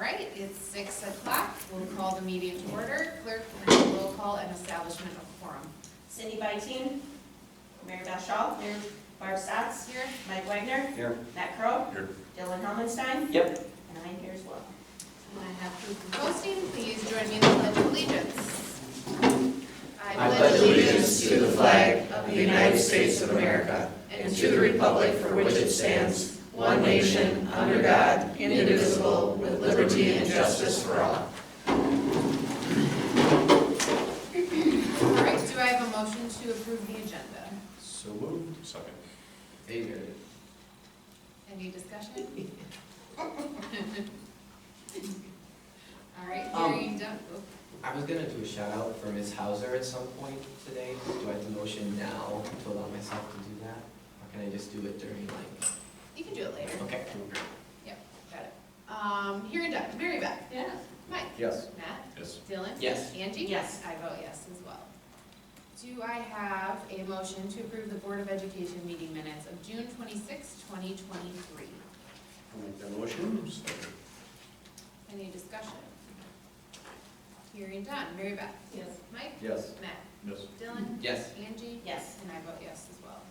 right, it's 6 o'clock. We'll call the meeting to order. Clerk, can I have a roll call and establishment of quorum? Cindy Byteen, Mary Beth Shaw, Barb Stotts, Here. Mike Wagner, Here. Matt Crowe, Here. Dylan Helmenstein, Yep. and I'm here as well. And I have proof of posting. Please join me in the Pledge of Allegiance. I pledge allegiance to the flag of the United States of America and to the republic for which it stands, one nation, under God, indivisible, with liberty and justice for all. All right, do I have a motion to approve the agenda? So moved. Second. David. Any discussion? All right, hearing done. Oh, I was gonna do a shout out for Ms. Hauser at some point today. Do I have to motion now to allow myself to do that? Or can I just do it during you can do it later. okay. Got it. Hearing done. Mary Beth. Yes. Mike. Yes. Matt. Yes. Dylan. Yes. Angie. Yes. I vote yes as well. Do I have a motion to approve the Board of Education meeting minutes of June 26, 2023? I'll make that motion. Second. Any discussion? Hearing done. Mary Beth. Yes. Mike. Yes. Matt. Yes. Dylan. Yes. Angie. Yes. And I vote yes as well.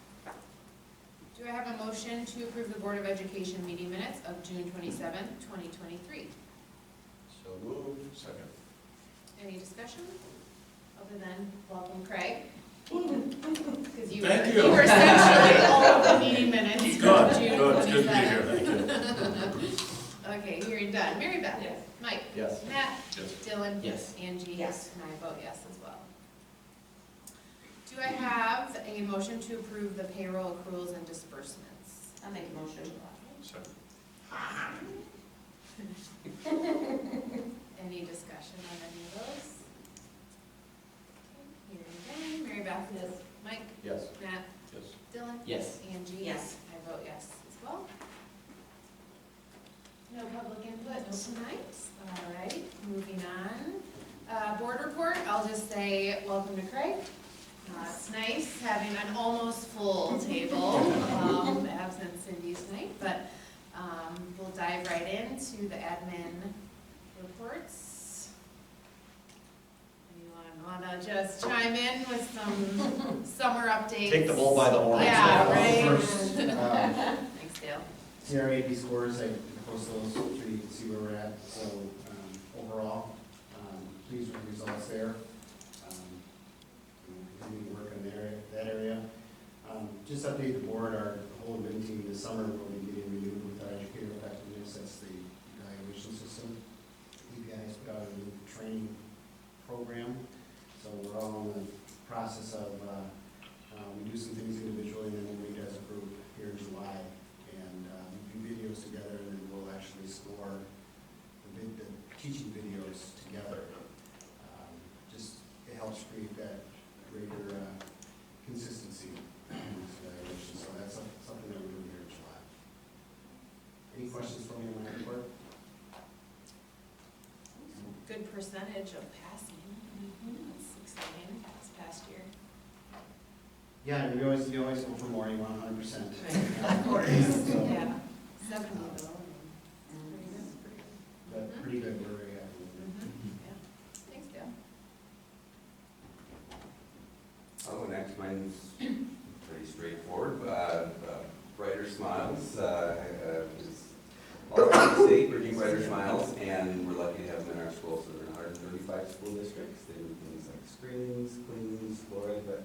Do I have a motion to approve the Board of Education meeting minutes of June 27, 2023? So moved. Second. Any discussion? Other than welcome Craig? Because you Thank were, you. you were essentially all of the meeting minutes Good, from June good, it's good to be 27. here, thank you. Okay, hearing done. Mary Beth? Yes. Mike? Yes. Matt? Yes. Dylan? Yes. Angie? Yes. And I vote yes as well. Do I have a motion to approve the payroll accruals and disbursements? I'll make a motion. Second. Any discussion on any of those? Hearing done. Mary Beth? Yes. Mike? Yes. Matt? Yes. Dylan? Yes. Angie? Yes. I vote yes as well. No public input, no tonight. All right, moving on. Board report, I'll just say welcome to Craig. It's nice having an almost full table, absent Cindy tonight, but we'll dive right into the admin reports. Anyone wanna just chime in with some summer updates? Take the bull by the horns. Yeah, right. First, Thanks, Dale. CRAP scores, I posted those so you can see where we're at. So overall, pleased with the results there. Continuing to work on that area. Just update the board, our whole admin team this summer will be getting renewed with our educator effectiveness. That's the evaluation system. EPI's put out a new training program. So we're all in the process of, we do some things individually and then we'll meet as a group here in July and do videos together, and then we'll actually score the teaching videos together. Just, it helps create that greater consistency in this evaluation. So that's something that we're doing here in July. Any questions for me on my report? Good percentage of passing. That's exciting this past year. Yeah, you always go for more, you want 100%. Of course. Yeah, 70 though. But pretty good, we're very happy with it. Yeah. Thanks, Dale. Oh, next, mine's pretty straightforward. Brighter Smiles is all over the state, bringing Brighter Smiles, and we're lucky to have them in our school. So they're in 135 school districts. They do things like screenings, cleanings, fluoride,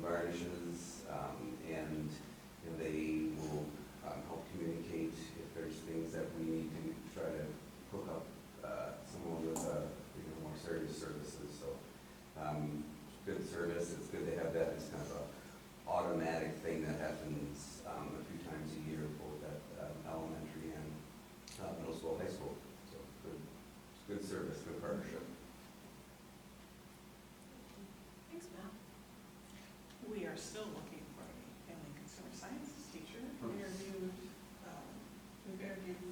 varnishes, and they will help communicate if there's things that we need to try to hook up someone with more serious services. So good service. It's good to have that. It's kind of a automatic thing that happens a few times a year, both at elementary and middle school, high school. So good service, good partnership. Thanks, Matt. We are still looking for a family consumer sciences teacher. We've interviewed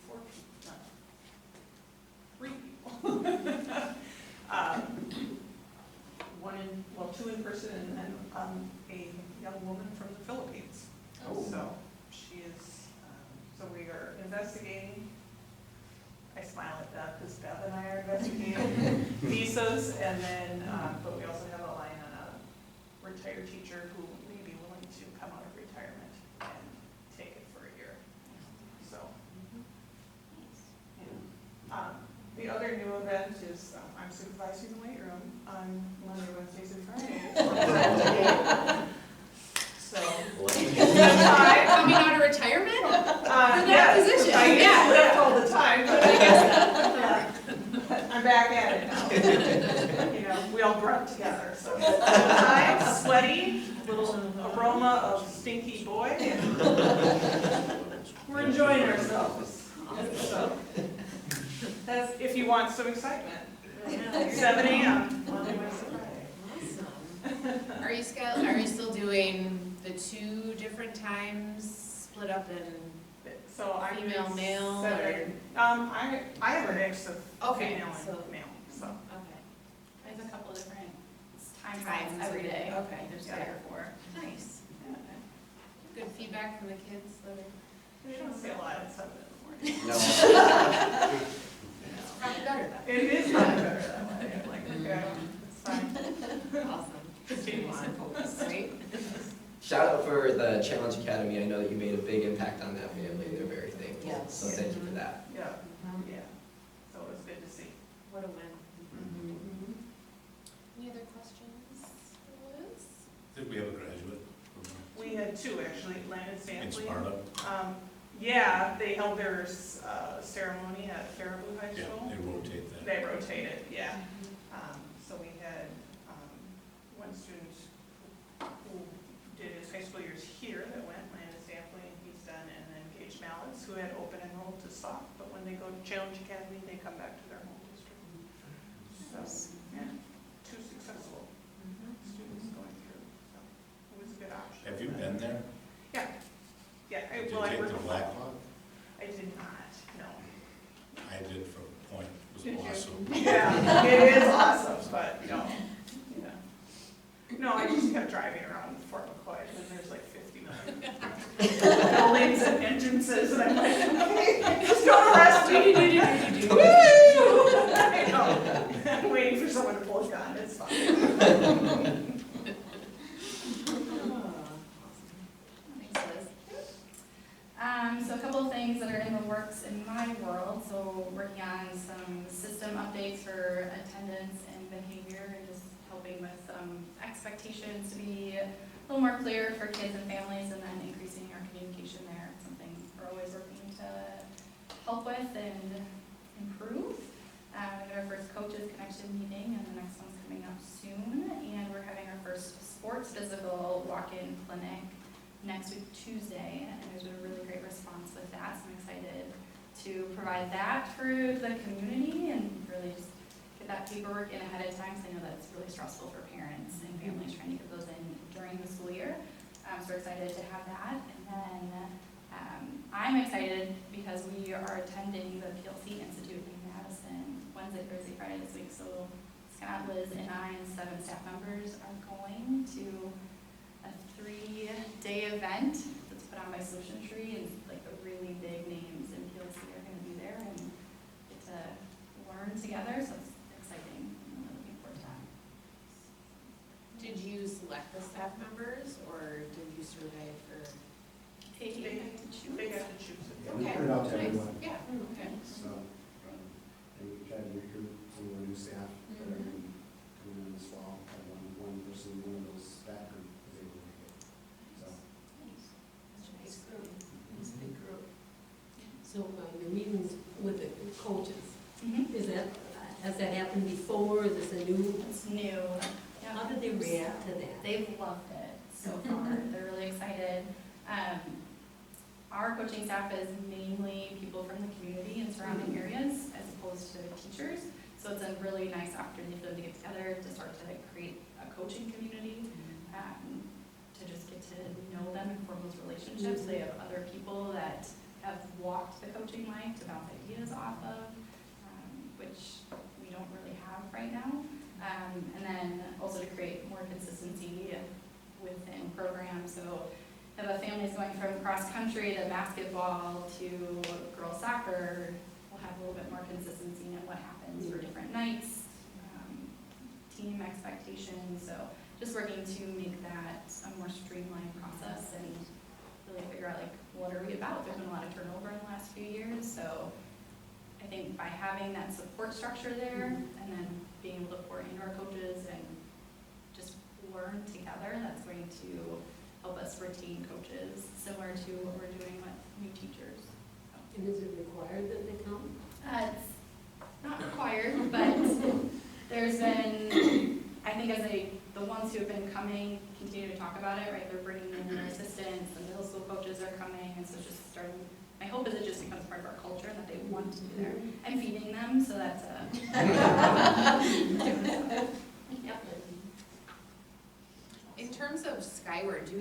4 people, 3 people. Two in person and then a young woman from the Philippines. Oh. So she is, so we are investigating. I smile at Beth, because Beth and I are investigating visas, and then, but we also have a line on a retired teacher who may be willing to come out of retirement and take it for a year, so. And, the other new event is, I'm supervising the weight room on Monday, Wednesdays, and Fridays. So, Coming out of retirement? that yes, position, I used yeah, to lift yeah. all the time, but I guess, I'm back at it now. You know, we all grunt together, so. I'm sweaty, little aroma of stinky boy, and we're enjoying ourselves. So, that's if you want some excitement. 7 a.m. Monday, Wednesday, Friday. Awesome. Are you still doing the 2 different times, split up in, So I'm Female, doing male, 7. I have a mix of Okay, female so- and male, so. okay. I have a couple different Times times every day. Okay. There's Yeah. 3 or 4. Nice. Good feedback from the kids that are, They don't say a lot at 7 in the morning. No. it's probably better that It is probably better that way. I'm like, okay, it's fine. way. Awesome. Continue on. Right? Shout out for the Challenge Academy. I know that you made a big impact on that family. They're very thankful. Yes. So thank you for that. Yeah, yeah. So it was good to see. What a win. Any other questions for Liz? Did we have a graduate We had 2 actually, Landon in Stampley. Sparta? Yeah, they held their ceremony at Faribault High Yeah, School. they rotate that. They rotated, yeah. So we had one student who did his high school years here that went, Landon Stampley, and he's done, and then Gage Mallets, who had open enrolled to soft, but when they go to Challenge Academy, they come back to their home district. So, yeah, 2 successful students going through, so it was a good option. Have you been there? Yeah, Did you well, I take worked. the Black Hawk? I did not, no. I did from Point. Did It you? was awesome. Yeah, it is awesome, but no, yeah. No, I just kept driving around Fort McCoy, and there's like 50 million buildings and entrances, and I'm like, okay, just don't arrest me. Woo! I know. I'm waiting for someone to pull a gun, it's fine. Thanks, Liz. So a couple of things that are in the works in my world. So working on some system updates for attendance and behavior, and just helping with expectations to be a little more clear for kids and families, and then increasing our communication there. It's something we're always working to help with and improve. We have our first coaches connection meeting, and the next one's coming up soon. And we're having our first sports physical walk-in clinic next week, Tuesday, and there's been a really great response with that, so I'm excited to provide that for the community and really just get that paperwork in ahead of time, because I know that it's really stressful for parents and families trying to get those in during the school year. So we're excited to have that, and then I'm excited because we are attending the PLC Institute in Madison Wednesday, Thursday, Friday this week, so Scott, Liz, and I and 7 staff members are going to a 3-day event that's put on by Solution Tree, and like the really big names in PLC are going to be there and get to learn together, so it's exciting. I'm really looking forward to that. Did you select the staff members, or did you survey for? They got to choose it. Yeah, we Okay, put it out to nice. everyone, Yeah, okay. so, and we try to recruit some more new staff that are going to come in this fall. Had one person, one of those that group was able to make it, so. That's a nice group. It's a big group. So your meetings with the coaches, Mm-hmm. has that happened before? Is this a new? It's new. How did they react to that? They've loved it so far. They're really excited. Our coaching staff is mainly people from the community and surrounding areas as opposed to teachers. So it's a really nice opportunity for them to get together to start to create a coaching community, to just get to know them and form those relationships. They have other people that have walked the coaching line to bounce ideas off of, which we don't really have right now. And then also to create more consistency within programs. So if a family is going from cross country to basketball to girls soccer, we'll have little bit more consistency in what happens for different nights, team expectations, so just working to make that a more streamlined process and really figure out like, what are we about? There's been a lot of turnover in the last few years, so I think by having that support structure there and then being able to pour into our coaches and just learn together, that's going to help us retain coaches, similar to what we're doing with new teachers. And is it required that they come? It's not required, but there's been, I think as the ones who have been coming continue to talk about it, right? They're bringing in their assistants, the middle school coaches are coming, and so it's just starting. My hope is it just becomes part of our culture and that they want to be there. I'm feeding them, so that's Yep. In terms of Skyward, do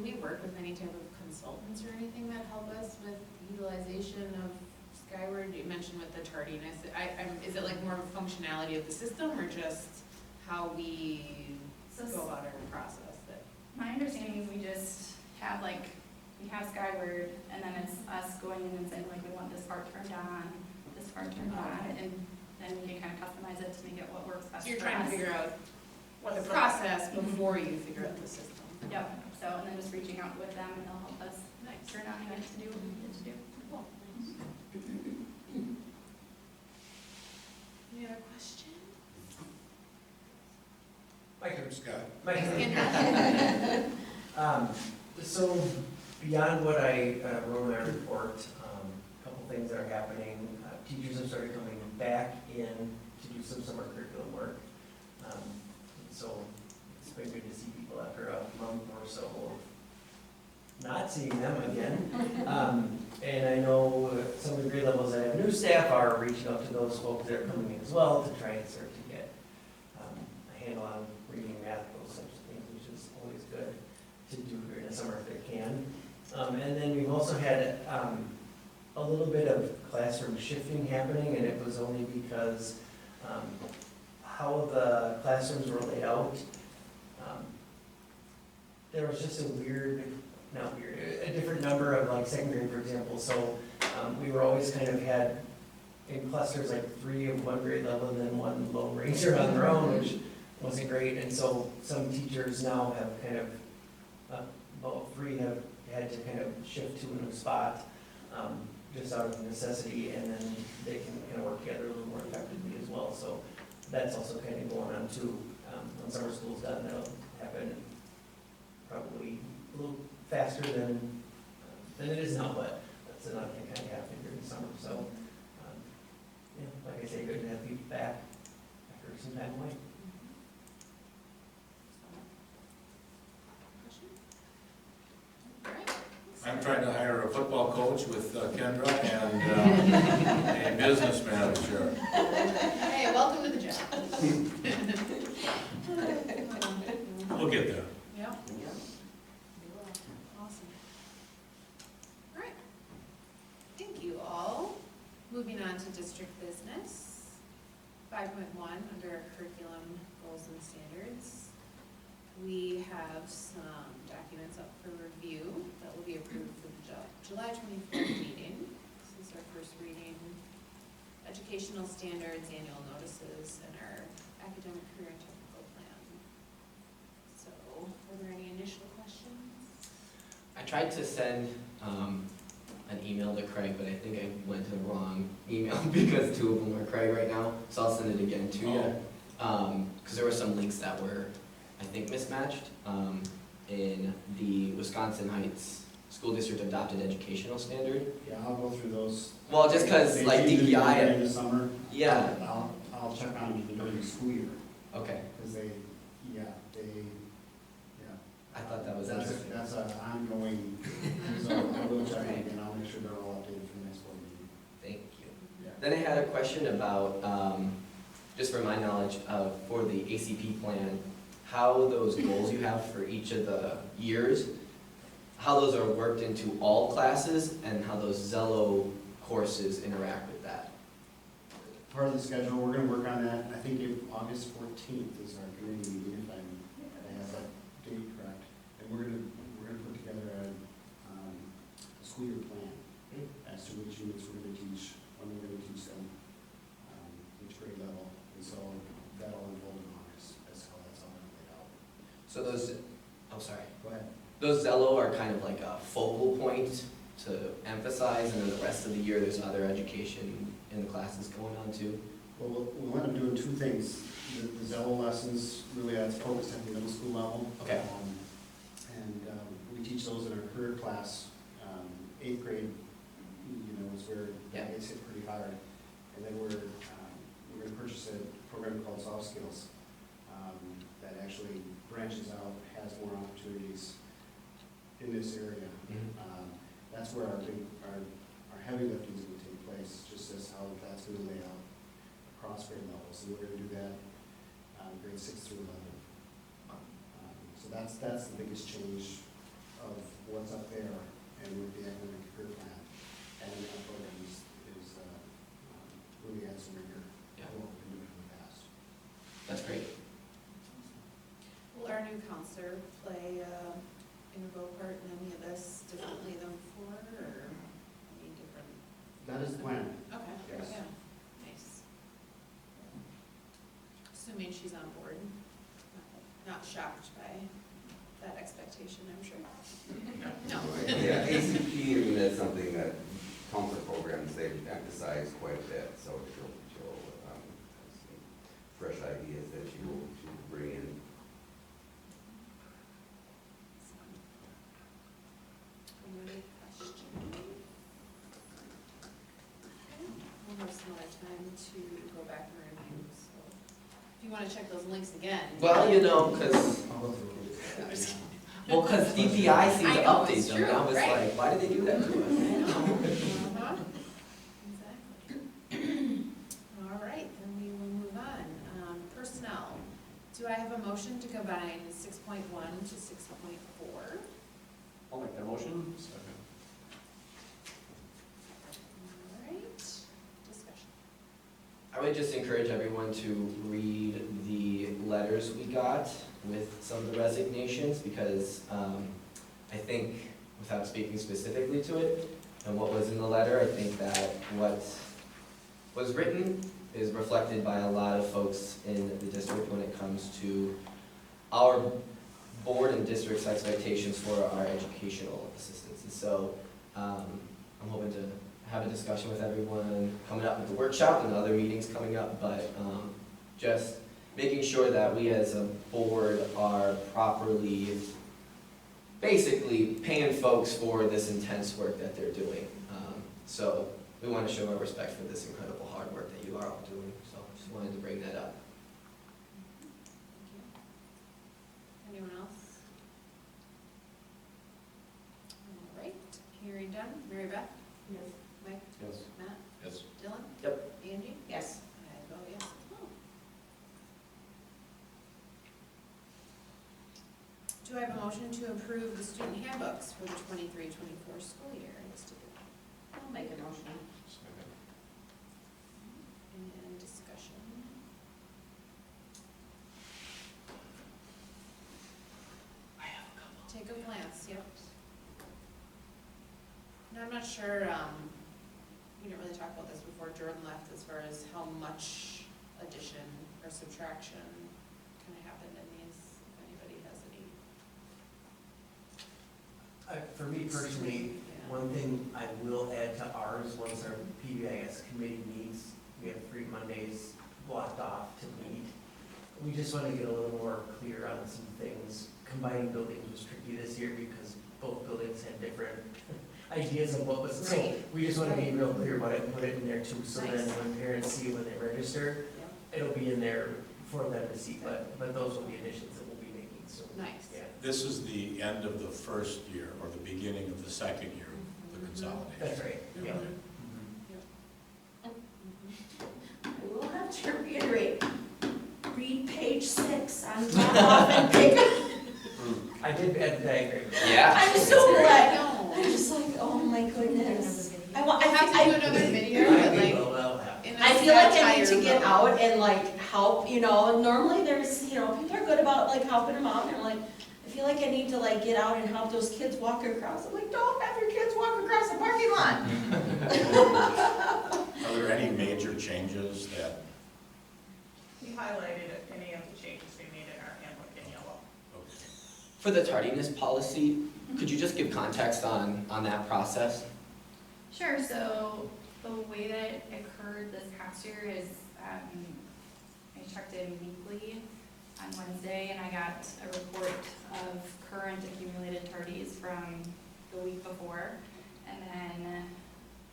we work with any type of consultants or anything that help us with utilization of Skyward? You mentioned with the tardiness, is it like more of a functionality of the system or just how we go about our process? My understanding is we just have we have Skyward, and then it's us going in and saying like, we want this part turned on, this part turned on, and then we can kind of customize it to make it what works best So you're for trying us. to figure out what the process before you figure out the system. Yep, so, and then just reaching out with them, and they'll help us turn on what to do, what we need to do. Cool. Any other questions? Mike and Scott. So beyond what I wrote in my report, a couple things that are happening. Teachers have started coming back in to do some summer curriculum work. So it's been good to see people after a month or so of not seeing them again. And I know some of the grade levels that have new staff are reaching out to those folks that are coming in as well to try and start to get a handle on reading, math, those types of things, which is always good to do during the summer if they can. And then we've also had a little bit of classroom shifting happening, and it was only because how the classrooms were laid out. There was just a different number of like second grade, for example. So we were always kind of had in clusters like 3 of one grade level and then 1 Lone Ranger on their own, which wasn't great. And so some teachers now have kind of, about 3 have had to kind of shift to a new spot just out of necessity, and then they can kind of work together a little more effectively as well. So that's also kind of going on too. When summer school's done, that'll happen probably a little faster than it is now, but that's another thing kind of happening during the summer. So, yeah, like I say, good to have people back after some time away. I'm trying to hire a football coach with Kendra and a business manager. Hey, welcome to the job. We'll get there. Yep. Awesome. All right. Thank you all. Moving on to district business. 5.1, under curriculum goals and standards. We have some documents up for review that will be approved for the July 24th meeting. This is our first reading. Educational standards, annual notices, and our academic career and technical plan. So, were there any initial questions? I tried to send an email to Craig, but I think I went to the wrong email because 2 of them are Craig right now. So I'll send it again to you. Because there were some links that were, I think, mismatched in the Wisconsin Heights School District Adopted Educational Standard. Yeah, I'll go through those. Well, just because They like change it DEI. during the summer. Yeah. I'll check on them during the school year, Okay. because they. I thought that was That's, interesting. that's an ongoing, so I will check on it, and I'll make sure they're all updated for the next board meeting. Thank you. Yeah. Then I had a question about, just for my knowledge, for the ACP plan, how those goals you have for each of the years, how those are worked into all classes, and how those Zello courses interact with that. Part of the schedule, we're gonna work on that, I think August 14th is our committee meeting, if I have that date correct. And we're gonna put together a school year plan as to which units we're gonna teach, when we're gonna teach them, those Zello are kind of like a focal point to emphasize, and then the rest of the year, there's other education in the classes going on too. Well, we want to do two things. The Zello lessons, really that's focused at the middle school level. Okay. And we teach those in our career class. 8th grade, is where Yeah. it gets hit pretty hard. And then we're going to purchase a program called Soft Skills that actually branches out, has more opportunities in this area. That's where our heavy lifting is going to take place, just as how that's going to lay out across grade levels. And we're going to do that grade 6 through 11. So that's the biggest change of what's up there and with the academic career plan. And our program is really adds some rigor to what we've been doing in the past. That's great. Will our new counselor play integral part in any of this differently than before, or any different? That is the plan. Okay, Yes. yeah, nice. Assuming she's on board, not shocked by that expectation, I'm sure. No. Yeah, ACP, I mean, that's something that counselor programs, they emphasize quite a bit, so she'll have some fresh ideas that she will bring in. Any questions? We'll have some other time to go back and review, so if you want to check those links again. Well, because I'll go through it. No, just kidding. DPI seems to I know, update it's them, true, and I was right. like, why did they do that to us? I know. Uh-huh. Exactly. All right, then we will move on. Personnel, do I have a motion to combine 6.1 to 6.4? I'll make that motion. All right, discussion. I would just encourage everyone to read the letters we got with some of the resignations, because I think, without speaking specifically to it, and what was in the letter, I think that what was written is reflected by a lot of folks in the district when it comes to our board and district's expectations for our educational assistants. And so I'm hoping to have a discussion with everyone coming up with the workshop and other meetings coming up, but just making sure that we as a board are properly, basically paying folks for this intense work that they're doing. So we want to show our respect for this incredible hard work that you are all doing, so just wanted to bring that up. Thank you. Anyone else? All right, hearing done. Mary Beth? Yes. Mike? Yes. Matt? Yes. Dylan? Yep. Angie? Yes. I vote yes as well. Do I have a motion to approve the student handbooks for the 23-24 school year? I'll make a motion. And discussion. Take a glance, yep. And I'm not sure, we didn't really talk about this before Jordan left, as far as how much addition or subtraction kind of happened in these, if anybody has any. For me personally, Yeah. one thing I will add to ours, once our PBIS committee meets, we have 3 Mondays blocked off to meet. We just want to get a little more clear on some things. Combining buildings was tricky this year because both buildings had different ideas of what was, so Right. we just want to be real clear about it and put it in there too, so then Nice. when parents see when they register, it'll be in there for them to see, but those will be additions that we'll be making, so. Nice. Yeah, This is the end of the first year, or the beginning of the second year of the consolidation. that's right, yeah. Mhm. I will have to reiterate, read page 6 on top off and pick up. I did add the diagram. Yeah. I'm so I glad. know. I'm just like, oh my goodness. I We'll have to do another video, I like, will, I'll have. in I a feel like I satire need to get mode. out and like help, normally there's, people are good about like helping them out, and like, I feel like I need to like get out and help those kids walk across. I'm like, don't have your kids walk across the parking lot. Are there any major changes that, We highlighted any of the changes we made in our handbook in yellow. For the tardiness policy, Could you just give context on that process? Sure, so the way that it occurred this past year is, I checked in weekly on Wednesday, and I got a report of current accumulated tardies from the week before. And then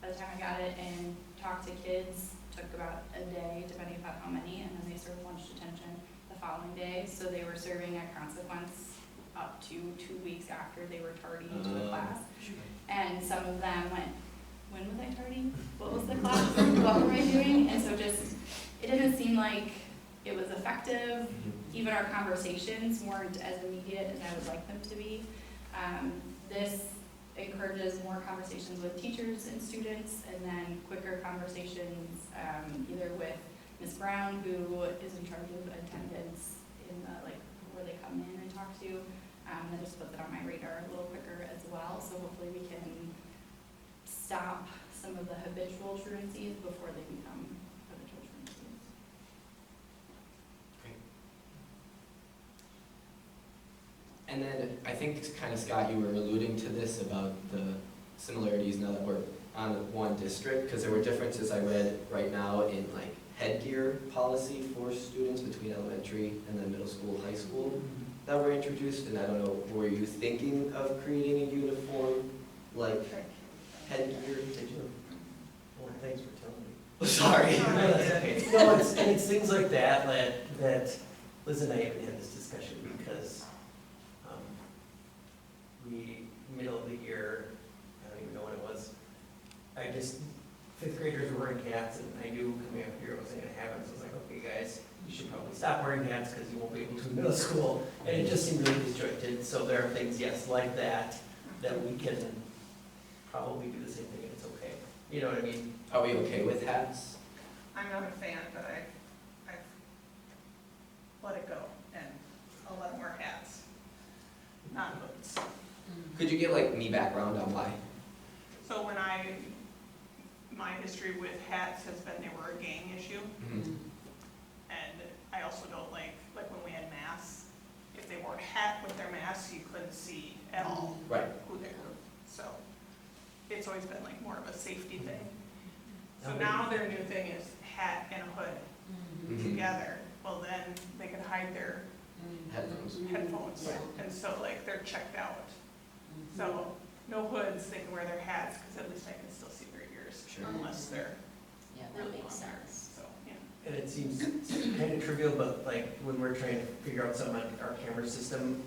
by the time I got it and talked to kids, took about a day, depending upon how many, and then they served lunch detention the following day. So they were serving a consequence up to 2 weeks after they were tardy to the class. And some of them went, when was I tardy? What was the class? What were I doing? And so just, it didn't seem like it was effective. Even our conversations weren't as immediate as I would like them to be. This encourages more conversations with teachers and students, and then quicker conversations either with Ms. Brown, who is in charge of attendance in the, like, where they come in and talk to, and just puts it on my radar a little quicker as well. So hopefully we can stop some of the habitual truancies before they become habitual truancies. And then I think kind of Scott, you were alluding to this about the similarities now that we're on one district, because there were differences I read right now in like headgear policy for students between elementary and then middle school, high school that were introduced, and I don't know, were you thinking of creating a uniform like headgear? Did you? Well, thanks for telling me. Sorry. No, it's things like that that Liz and I even had this discussion because we, middle of the year, I don't even know when it was, fifth graders were wearing hats, and I knew coming up here it wasn't gonna happen, so I was like, okay guys, you should probably stop wearing hats because you won't be able to in middle school, and it just seemed really disjointed, so there are things, yes, like that we can probably do the same thing and it's okay. You know what I mean? Are we okay with hats? I'm not a fan, but I've let it go, and I'll let them wear hats, not hoods. Could you give like me background on why? So my history with hats has been they were a gang issue, and I also don't like when we had masks, if they wore a hat with their mask, you couldn't see at all Right. who they were. So it's always been like more of a safety thing. So now their new thing is hat and a hood together. Well, then they can hide their Headphones. headphones, and so like they're checked out. So no hoods, they can wear their hats, because at least I can still see their ears, Sure. unless they're Yeah, really that makes long. sense. So, yeah. And it seems kind of trivial, but like when we're trying to figure out something on our camera system,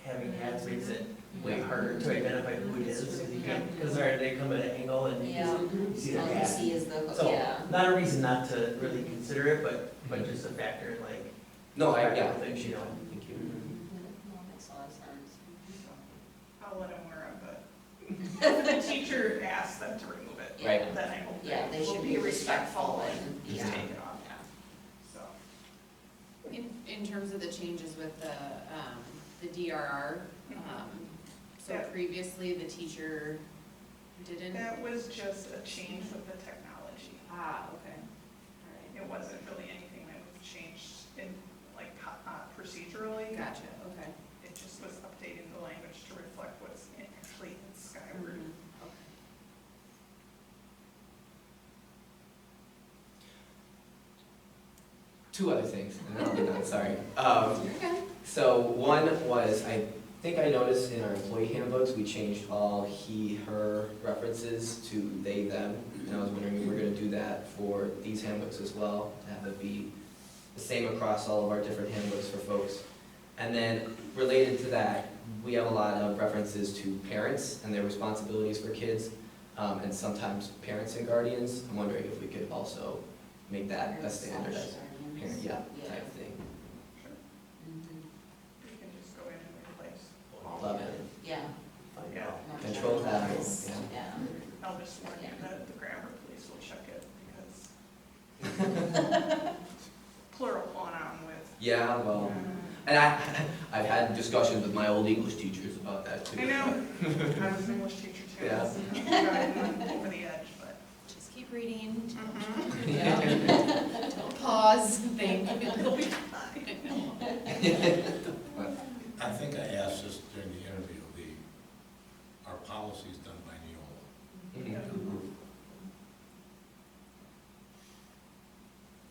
having hats makes it way harder to identify who it is, because they come at an angle and Yeah. you see their All you hat. see is the, So, yeah. not a reason not to really consider it, but just a factor in like. No, practical things, you know. Thank you. No, makes a lot of sense. So I'll let them wear them, but if the teacher asks them to remove it, Right. then I hope Yeah, they will should be be respectful respectful and and, just yeah. take it off. So, In terms of the changes with the DRR, so Yeah. previously the teacher didn't? that was just a change with the technology. Okay, all right, It wasn't really anything that was changed in, like, procedurally. gotcha, okay. It just was updating the language to reflect what's actually in Skyward. Okay. Two other things, and then I'll be done, sorry. You're good. So one was, I think I noticed in our employee handbooks, we changed all he, her references to they, them. And I was wondering if we're gonna do that for these handbooks as well, to have it be the same across all of our different handbooks for folks. And then related to that, we have a lot of references to parents and their responsibilities for kids, and sometimes parents and guardians. I'm wondering if we could also make that a standardized parent, yeah, type thing. Sure. Mhm. You can just go in and replace. Love it. Yeah. Yeah. No, Control that, yes, yeah. Yeah. I'll just warn you Yeah. that the grammar police will check it because plural pronoun with. Yeah, well, and I've had discussions with my old English teachers about that too. I know, I was an English teacher too. Yeah. Driving over the edge, but. Just keep reading. Mhm. Yeah. Don't pause, think. It'll be fine. I think I asked this during the interview, policy is done by Neola.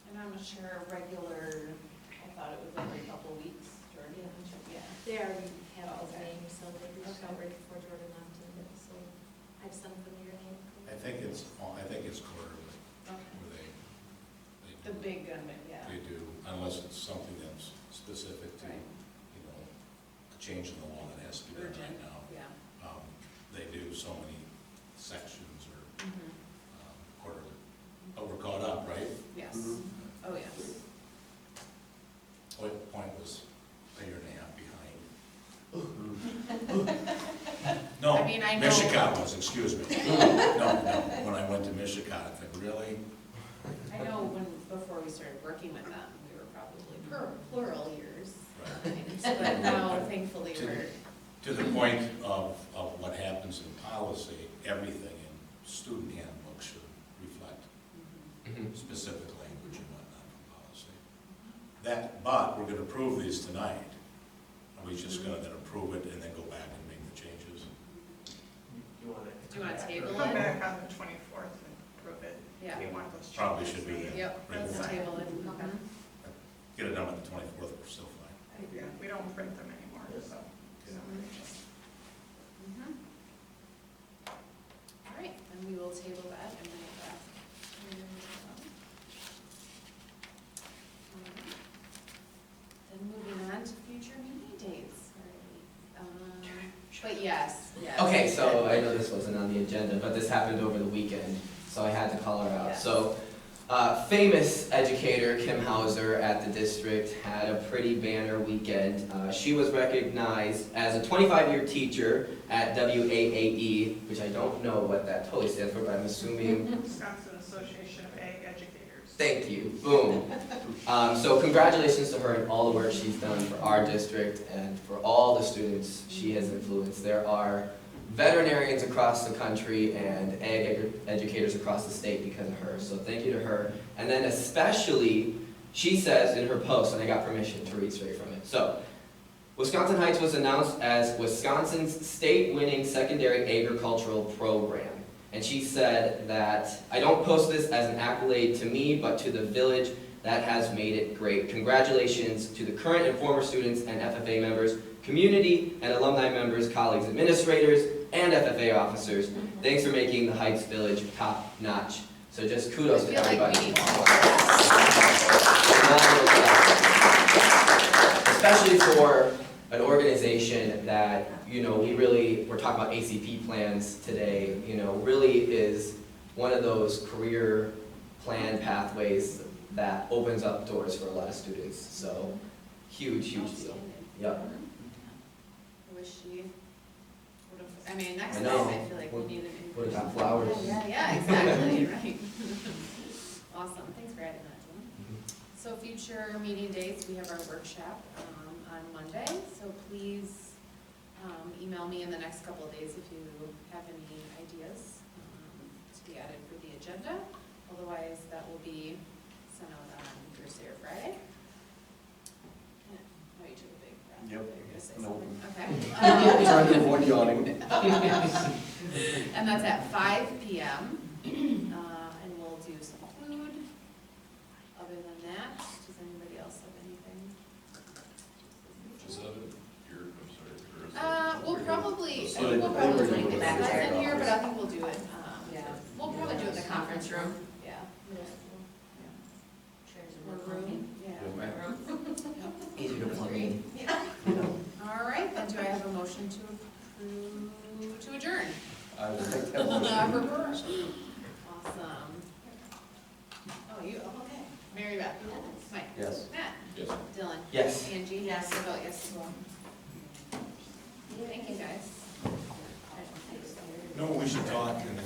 And I'm sure regular, I thought it was every couple weeks, Jordan, yeah. They already have his Okay. name, so they reached out Okay. right before Jordan left, and so I've sent them your name. I think it's quarterly, Okay. where they The do, big gun, yeah. they do, unless it's something that's specific to, Right. you know, a change in the law that has to be done right Urgent, now. yeah. They do so many sections or Mhm. quarterly. But we're caught up, right? Yes, oh, yes. Point was a year and a half behind. No, I mean, I know- Michigan was, excuse me. No, when I went to Michigan, I think, really? I know when, before we started working with them, we were probably plural years. Right. But now thankfully To- we're, To the point of what happens in policy, everything in student handbooks should reflect specific language and whatnot from policy. But we're gonna approve these tonight. Are we just gonna then approve it and then go back and make the changes? You want to? Do you want to table Come it? back on the 24th and prove it. Yeah. If you want those changes. Probably should be there. Yep, Right. let's table it. Okay. Get it done by the 24th, we're still fine. Yeah, we don't print them anymore, so. Mhm. All right, then we will table that and bring it back. Then moving on to future meeting dates. But yes. Okay, so I know this wasn't on the agenda, but this happened over the weekend, so I had to call her out. Yes. So, famous educator Kim Hauser at the district had a pretty banner weekend. She was recognized as a 25-year teacher at WAAE, which I don't know what that totally stands for, but I'm assuming. Wisconsin Association of Ag Educators. Thank you, boom. So congratulations to her and all the work she's done for our district and for all the students she has influenced. There are veterinarians across the country and ag educators across the state because of her, so thank you to her. And then especially, she says in her post, and I got permission to read straight from it. So, Wisconsin Heights was announced as Wisconsin's state-winning secondary agricultural program. And she said that, I don't post this as an accolade to me, but to the village that has made it great. Congratulations to the current and former students and FFA members, community and alumni members, colleagues, administrators, and FFA officers. Thanks for making the Heights Village top-notch. So just kudos to I feel like everybody. we need Especially for an organization that, you know, we're talking about ACP plans today, you know, really is one of those career plan pathways that opens up doors for a lot of students. So, huge, huge deal. Yep. I wish she would have, I mean, next I time know. I feel like we need an. Would have got flowers. Yeah, exactly, right. Awesome, thanks for adding that, Jim. So future meeting dates, we have our workshop on Monday, so please email me in the next couple of days if you have any ideas to be added for the agenda. Otherwise, that will be sent out on Thursday or Friday. Yeah, no, you took a big breath. Yep. You're gonna say Nope. something, okay. Trying to avoid yawning. And that's at 5 p.m. And we'll do some food. Other than that, does anybody else have anything? Is that I'm sorry. We'll probably, I So think we'll probably they were do it back there. in here, but I think we'll do it, Yeah. we'll probably do it in the conference room. Yeah. Or room, yeah. Easy to plug in. All right, then do I have a motion to approve, to adjourn? I will take that one. Awesome. Oh, you, okay. Mary Beth? Mike? Yes. Matt? Yes. Dylan? Yes. Angie? Yes. I vote yes as well. Thank you, guys. No, we should talk and